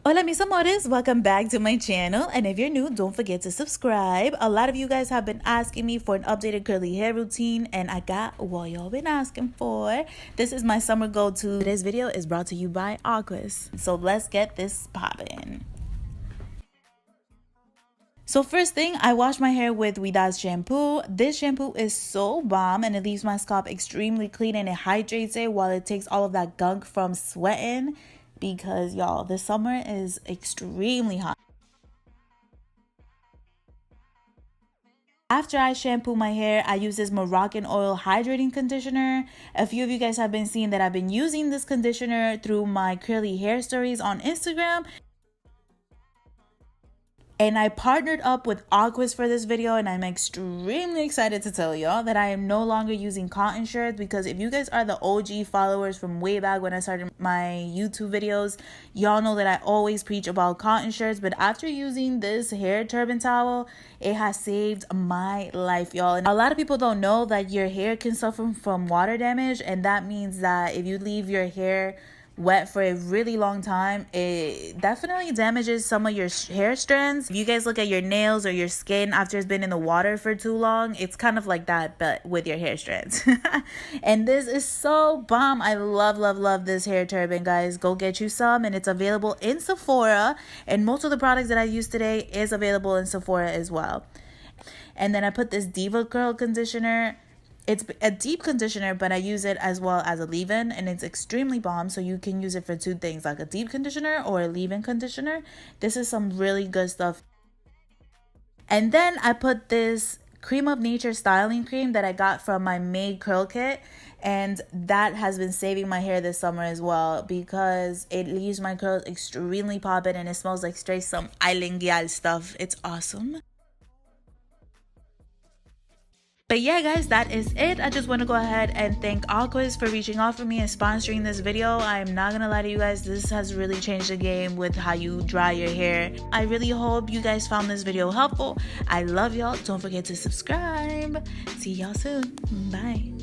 Hola mis amores, welcome back to my channel, and if you're new, don't forget to subscribe. A lot of you guys have been asking me for an updated curly hair routine, and I got what y'all been asking for. This is my summer go-to. Today's video is brought to you by AQUIS, so let's get this poppin'. So first thing, I wash my hair with Ouidad's shampoo. This shampoo is so bomb and it leaves my scalp extremely clean and it hydrates it while it takes all of that gunk from sweating, because y'all, this summer is extremely hot. After I shampoo my hair, I use this Moroccan oil hydrating conditioner. A few of you guys have been seeing that I've been using this conditioner through my curly hair stories on Instagram. And I partnered up with AQUIS for this video, and I'm extremely excited to tell y'all that I am no longer using cotton shirts, because if you guys are the OG followers from way back when I started my YouTube videos, y'all know that I always preach about cotton shirts. But after using this hair turban towel, it has saved my life, y'all. And a lot of people don't know that your hair can suffer from water damage, and that means that if you leave your hair wet for a really long time, it definitely damages some of your hair strands. If you guys look at your nails or your skin after it's been in the water for too long, it's kind of like that, but with your hair strands. And this is so bomb. I love this hair turban, guys. Go get you some, and it's available in Sephora, and most of the products that I use today is available in Sephora as well. And then I put this Diva Curl conditioner. It's a deep conditioner, but I use it as well as a leave-in, and it's extremely bomb. So you can use it for two things, like a deep conditioner or a leave-in conditioner. This is some really good stuff. And then I put this Cream of Nature styling cream that I got from my Made Curl Kit, and that has been saving my hair this summer as well, because it leaves my curls extremely poppin' and it smells like straight some island gal stuff. It's awesome. But yeah, guys, that is it. I just want to go ahead and thank AQUIS for reaching out for me and sponsoring this video. I'm not gonna lie to you guys, this has really changed the game with how you dry your hair. I really hope you guys found this video helpful. I love y'all. Don't forget to subscribe. See y'all soon. Bye.